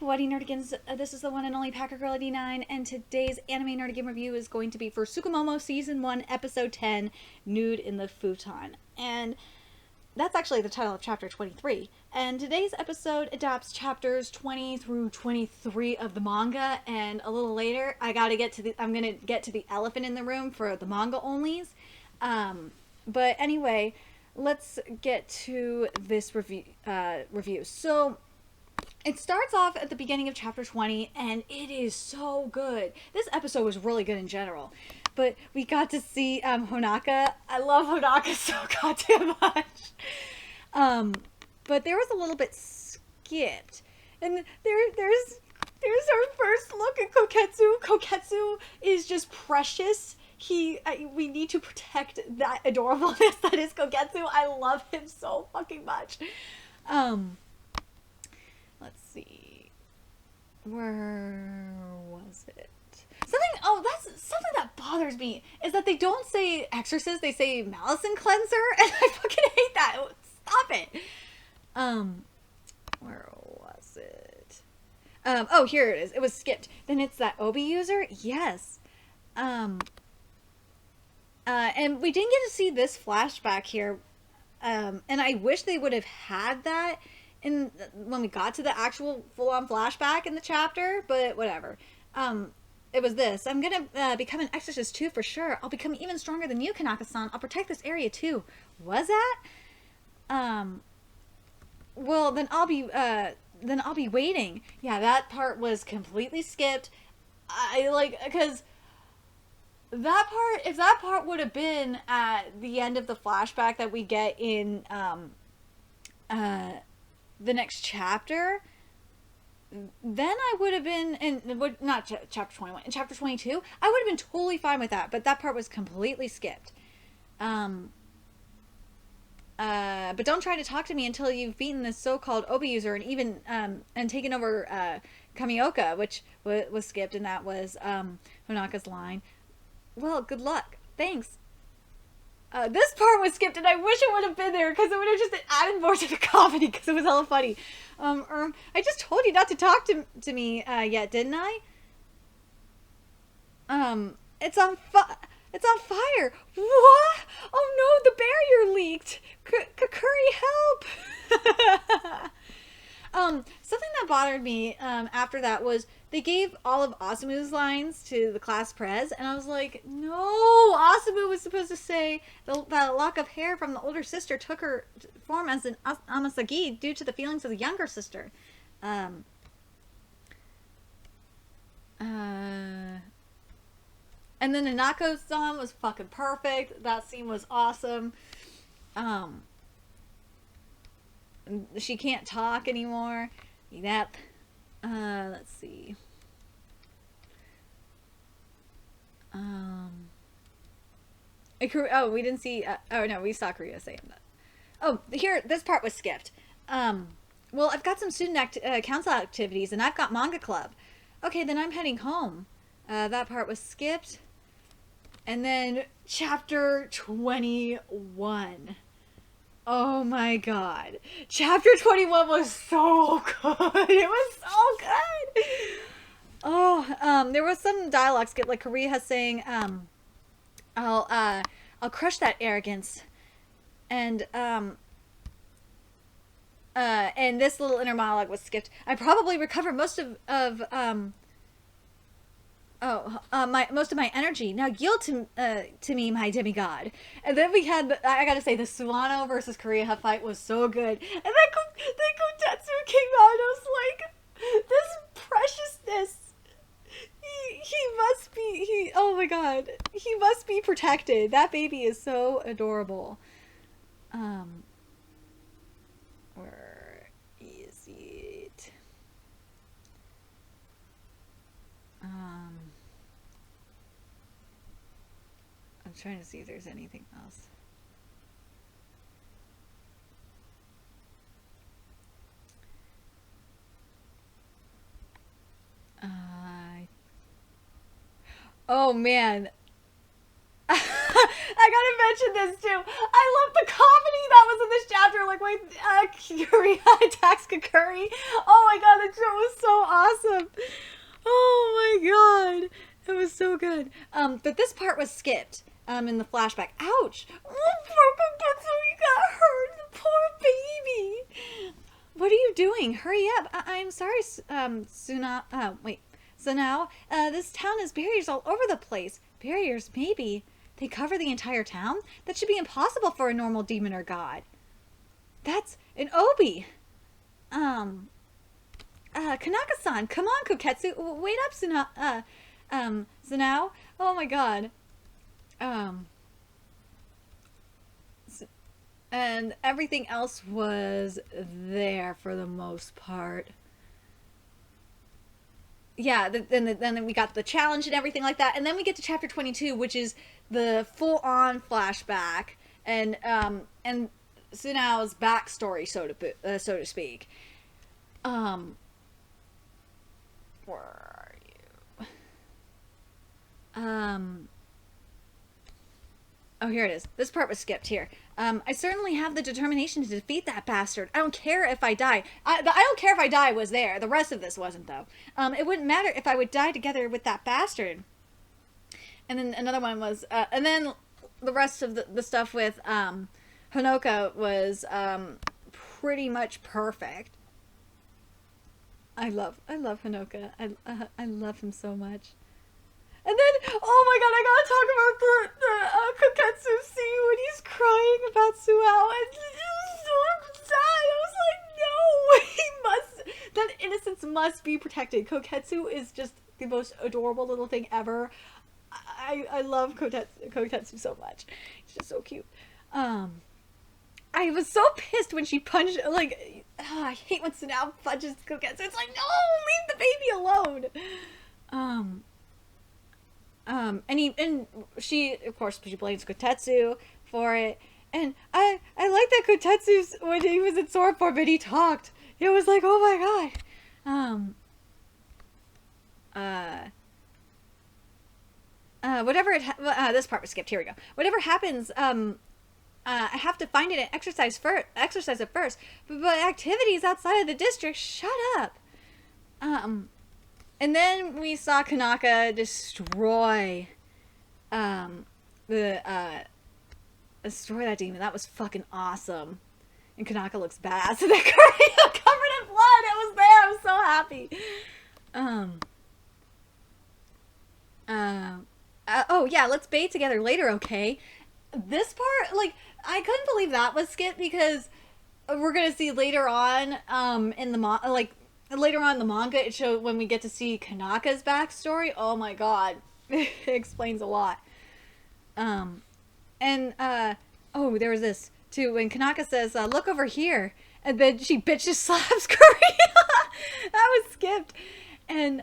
Wedding Nerdigans. This is the one and only Packer Girl 89, and today's anime Nerdigan review is going to be for Tsugumomo Season 1, Episode 10, Nude in the Futon. And that's actually the title of Chapter 23. And today's episode adapts chapters 20 through 23 of the manga, and a little later, I'm gonna get to the elephant in the room for the manga onlys. But anyway, let's get to this review. So, it starts off at the beginning of chapter 20, and it is so good. This episode was really good in general. But we got to see Honaka. I love Honaka so goddamn much. But there was a little bit skipped. And there's our first look at Koketsu. Koketsu is just precious. We need to protect that adorableness that is Koketsu. I love him so fucking much. Let's see. Where was it? That's something that bothers me is that they don't say exorcist, they say Malison cleanser, and I fucking hate that. Stop it. Where was it? Oh, here it is. It was skipped. Then it's that Obi user? Yes. And we didn't get to see this flashback here. And I wish they would have had that when we got to the actual full-on flashback in the chapter, but whatever. It was this. I'm gonna become an exorcist too for sure. I'll become even stronger than you, Kanaka-san. I'll protect this area too. Was that? Well, then I'll be waiting. Yeah, that part was completely skipped. Because that part, if that part would have been at the end of the flashback that we get in the next chapter, then I would have been not chapter 21, in chapter 22, I would have been totally fine with that, but that part was completely skipped. But don't try to talk to me until you've beaten this so-called Obi user and even and taken over Kamioka, which was skipped, and that was Honaka's line. Well, good luck. Thanks. This part was skipped, and I wish it would have been there because it would have just added more to the comedy because it was hella funny. I just told you not to talk to me yet, didn't I? It's on fire. What? Oh no, the barrier leaked. Curry, help! Something that bothered me after that was they gave all of Asumu's lines to the class prez, and I was like, no, Asumu was supposed to say that lock of hair from the older sister took her form as an Amasagi due to the feelings of the younger sister. And then Nanako-san was fucking perfect. That scene was awesome. She can't talk anymore. Yep. Let's see. Oh, we didn't see. Oh no, we saw Korea saying that. Oh, here, this part was skipped. Well, I've got some student council activities, and I've got manga club. Okay, then I'm heading home. That part was skipped. And then chapter 21. Oh my god. Chapter 21 was so good. It was so good. Oh, there was some dialogue skip, like Korea saying, I'll crush that arrogance. And this little inner monologue was skipped. I probably recovered most of most of my energy. Now yield to me, my demigod. And then we had, I gotta say, the SUNAO versus Korea fight was so good. And then KOTETSU came out and I was like, this preciousness. He must be, oh my god. He must be protected. That baby is so adorable. Where is it? I'm trying to see if there's anything else. Oh man. I gotta mention this too. I love the comedy that was in this chapter. Like when Kuri attacks Kakuri. Oh my god, that show was so awesome. Oh my god, it was so good. But this part was skipped. In the flashback. Ouch! Oh, poor Kotetsu, you got hurt. The poor baby. What are you doing? Hurry up. I'm sorry, SUNAO. Wait. SUNAO, this town has barriers all over the place. Barriers, maybe. They cover the entire town? That should be impossible for a normal demon or god. That's an obi. Kanaka-san, come on, Kotetsu. Wait up, SUNAO. Oh my god. And everything else was there for the most part. Yeah, then we got the challenge and everything like that, and then we get to chapter 22, which is the full-on flashback and SUNAO's backstory, so to speak. Where are you? Oh, here it is. This part was skipped here. I certainly have the determination to defeat that bastard. I don't care if I die. I don't care if I die was there. The rest of this wasn't, though. It wouldn't matter if I would die together with that bastard. And then another one was, and then the rest of the stuff with Honoka was pretty much perfect. I love Honoka. I love him so much. And then, oh my god, I gotta talk about the Kotetsu scene when he's crying about SUNAO, and it was so sad. I was like, no, that innocence must be protected. Kotetsu is just the most adorable little thing ever. I love Kotetsu so much. He's just so cute. I was so pissed when she punched, like, I hate when SUNAO punches Kotetsu. It's like, no, leave the baby alone. And she, of course, she blames Kotetsu for it. And I like that Kotetsu, when he was in sword form and he talked, it was like, oh my god. This part was skipped. Here we go. Whatever happens, I have to find it and exercise it first. But activities outside of the district, shut up. And then we saw Kanaka destroy destroy that demon. That was fucking awesome. And Kanaka looks badass. And the curry covered in blood. It was there. I was so happy. Oh yeah, let's bathe together later, okay? This part, like, I couldn't believe that was skipped because we're gonna see later on in the later on in the manga, it showed when we get to see Kanaka's backstory. Oh my god. It explains a lot. Oh, there was this too, when Kanaka says, look over here, and then she bitches slaps Korea. That was skipped. And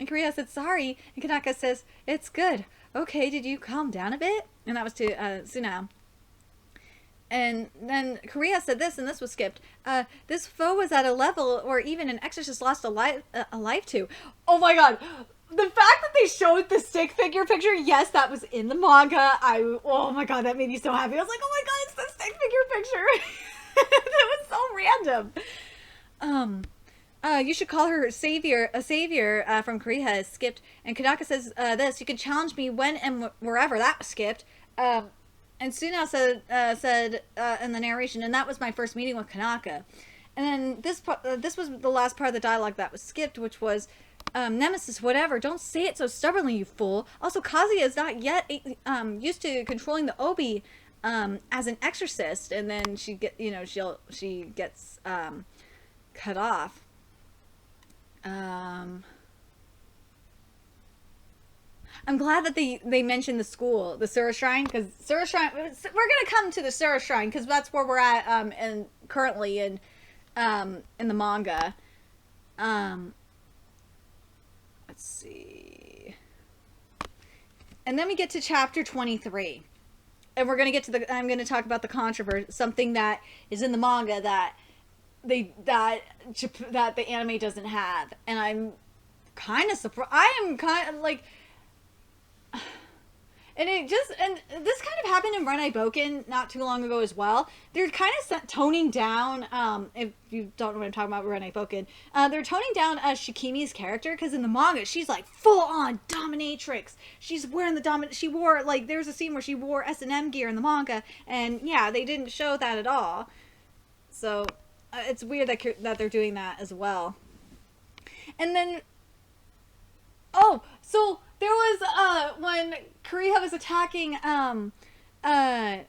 Korea said sorry, and Kanaka says, it's good. Okay, did you calm down a bit? And that was to SUNAO. And then Korea said this, and this was skipped. This foe was at a level where even an exorcist lost a life to. Oh my god. The fact that they showed the stick figure picture, yes, that was in the manga. Oh my god, that made me so happy. I was like, oh my god, it's the stick figure picture. That was so random. You should call her a savior from Korea is skipped. And Kanaka says this, you can challenge me when and wherever. That was skipped. And SUNAO said in the narration, and that was my first meeting with Kanaka. And then this was the last part of the dialogue that was skipped, which was, Nemesis, whatever, don't say it so stubbornly, you fool. Also, Kazuya is not yet used to controlling the obi as an exorcist. And then she gets cut off. I'm glad that they mentioned the school, the Sura Shrine, because Sura Shrine, we're gonna come to the Sura Shrine because that's where we're at and currently in the manga. Let's see, and then we get to chapter 23, and we're gonna get to I'm gonna talk about the controversy, something that is in the manga that the anime doesn't have, and I'm kind of surprised. I am kind of like, And this kind of happened in Renai Boken not too long ago as well. They're kind of toning down, if you don't know what I'm talking about, Renai Boken, they're toning down Shikimi's character, because in the manga, she's like full on dominatrix. She's wearing she wore, like, there's a scene where she wore S&M gear in the manga, and yeah, they didn't show that at all. So, it's weird that they're doing that as well. And then, oh, so there was, when Kariha was attacking, Kazuya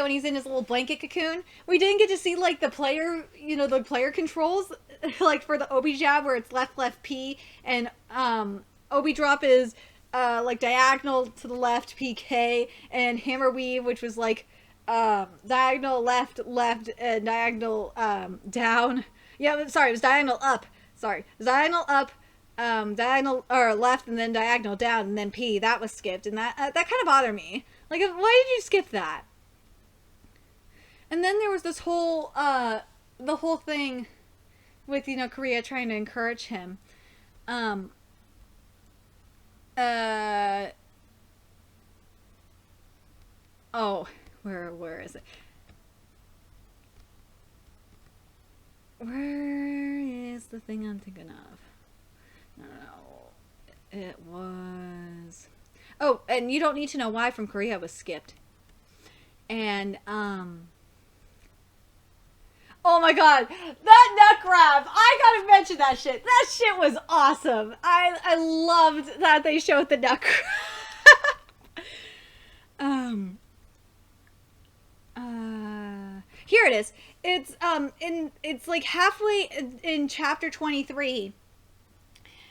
when he's in his little blanket cocoon, we didn't get to see, like, the player controls, like, for the Obi jab, where it's left, P, and, Obi drop is, like, diagonal to the left, PK, and hammer weave, which was, like, diagonal left, and diagonal, down. Yeah, sorry, it was diagonal up. Sorry, diagonal up, diagonal or left, and then diagonal down, and then P. That was skipped, and that kind of bothered me. Like, why did you skip that? And then there was this whole the whole thing with Kariha trying to encourage him. Oh, where is it? Where is the thing I'm thinking of? No. It was... Oh, and you don't need to know why from Kariha was skipped. And, oh my god, that nut grab! I gotta mention that shit. That shit was awesome. I loved that they showed the nut grab. Here it is. It's like halfway in chapter 23.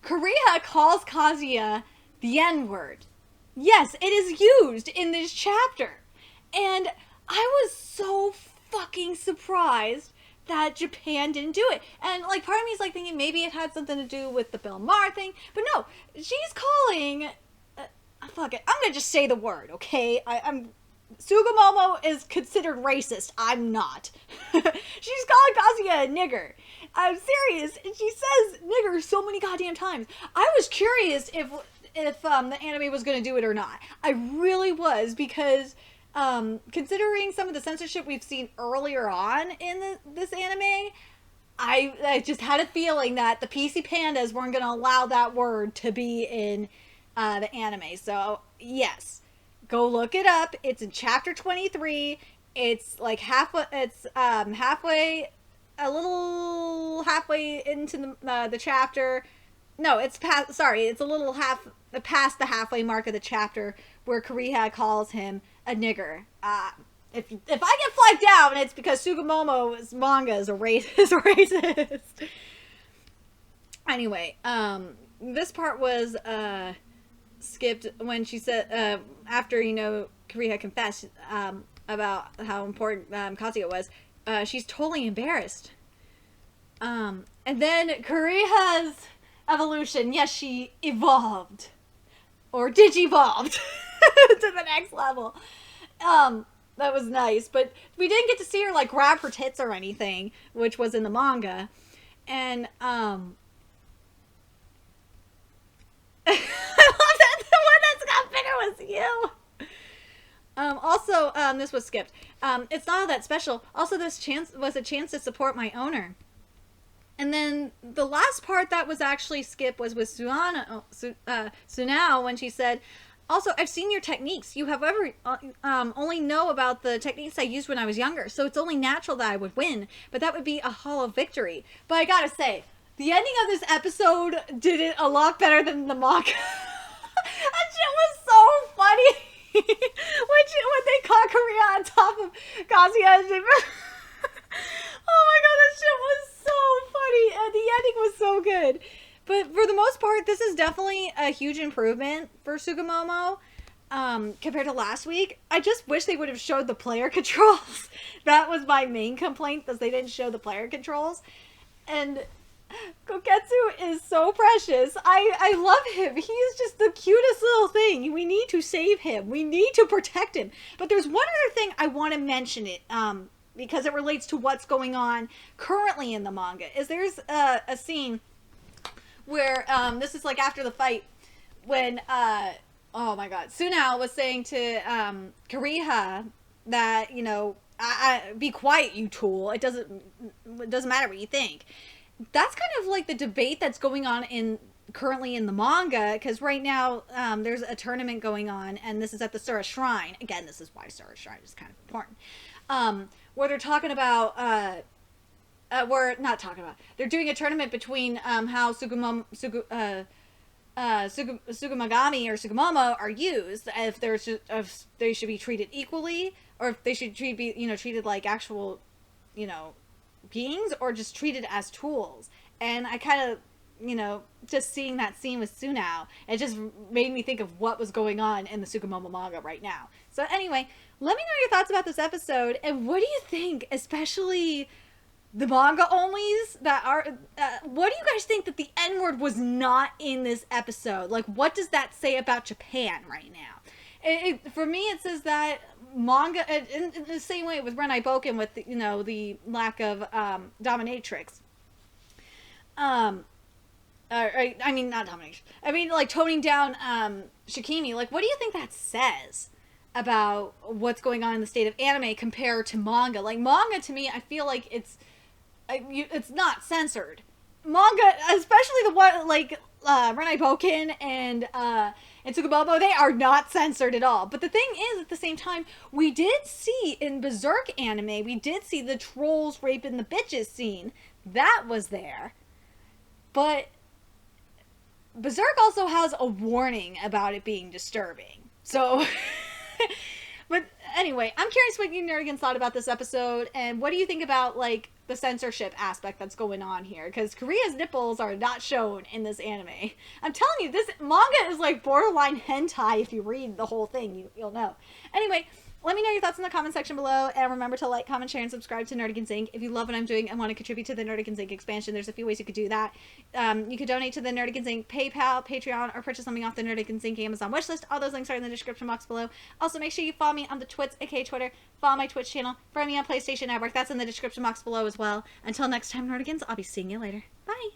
Kariha calls Kazuya the N-word. Yes, it is used in this chapter. And I was so fucking surprised that Japan didn't do it. And, like, part of me is, like, thinking maybe it had something to do with the Bill Maher thing. But no, she's calling... fuck it. I'm gonna just say the word, okay? I'm... Tsugumomo is considered racist. I'm not. She's calling Kazuya a nigger. I'm serious. And she says nigger so many goddamn times. I was curious if the anime was going to do it or not. I really was, because considering some of the censorship we've seen earlier on in this anime, I just had a feeling that the PC Pandas weren't going to allow that word to be in the anime. So, yes. Go look it up. It's in chapter 23. It's like halfway into the chapter. No, it's past. Sorry, it's a little past the halfway mark of the chapter where Kariha calls him a nigger. If I get flagged down, it's because Tsugumomo's manga is racist. Anyway, this part was skipped when she said after Kariha confessed about how important Kazuya was. She's totally embarrassed. And then Kariha's evolution, yes, she evolved or digivolved to the next level. That was nice, but we didn't get to see her like grab her tits or anything, which was in the manga. And I love that the one that's got bigger was you. Also, this was skipped. It's not all that special. Also, this was a chance to support my owner. And then the last part that was actually skipped was with SUNAO when she said, also, I've seen your techniques. You, however, only know about the techniques I used when I was younger, so it's only natural that I would win, but that would be a hollow victory. But I gotta say, the ending of this episode did it a lot better than the manga. That shit was so funny. When they caught Kariha on top of Kazuya. Oh my god, that shit was so funny. And the ending was so good. But for the most part, this is definitely a huge improvement for Tsugumomo compared to last week. I just wish they would have showed the player controls. That was my main complaint, because they didn't show the player controls. And KOTETSU is so precious. I love him. He's just the cutest little thing. We need to save him. We need to protect him. But there's one other thing I want to mention it, because it relates to what's going on currently in the manga. Is there's a scene where this is like after the fight when oh my god, SUNAO was saying to Kariha that, you know, be quiet, you tool. It doesn't matter what you think. That's kind of like the debate that's going on in currently in the manga, because right now there's a tournament going on, and this is at the Sura Shrine. Again, this is why Sura Shrine is kind of important. Where they're talking about we're not talking about. They're doing a tournament between how Sugumagami or Tsugumomo are used. If they should be treated equally, or if they should be treated like actual, beings, or just treated as tools. And I kind of, just seeing that scene with SUNAO, it just made me think of what was going on in the Tsugumomo manga right now. So anyway, let me know your thoughts about this episode, and what do you think, especially the manga onlys that are, what do you guys think that the N-word was not in this episode? Like, what does that say about Japan right now? For me, it says that manga, in the same way with Renai Boken, with the lack of dominatrix. I mean, not dominatrix. I mean, like, toning down Shikimi. Like, what do you think that says about what's going on in the state of anime compared to manga? Like, manga, to me, I feel like it's not censored. Manga, especially the one like Renai Boken and Tsugumomo, they are not censored at all. But the thing is, at the same time, we did see in Berserk anime, we did see the trolls raping the bitches scene. That was there. But Berserk also has a warning about it being disturbing. So, but anyway, I'm curious what you nerdigans thought about this episode, and what do you think about, like, the censorship aspect that's going on here? Because Korea's nipples are not shown in this anime. I'm telling you, this manga is like borderline hentai. If you read the whole thing, you'll know. Anyway, let me know your thoughts in the comment section below, and remember to like, comment, share, and subscribe to Nerdigans Inc. If you love what I'm doing and want to contribute to the Nerdigans Inc. expansion, there's a few ways you could do that. You could donate to the Nerdigans Inc. PayPal, Patreon, or purchase something off the Nerdigans Inc. Amazon wishlist. All those links are in the description box below. Also, make sure you follow me on the Twits, aka Twitter. Follow my Twitch channel. Friend me on PlayStation Network. That's in the description box below as well. Until next time, Nerdigans, I'll be seeing you later. Bye!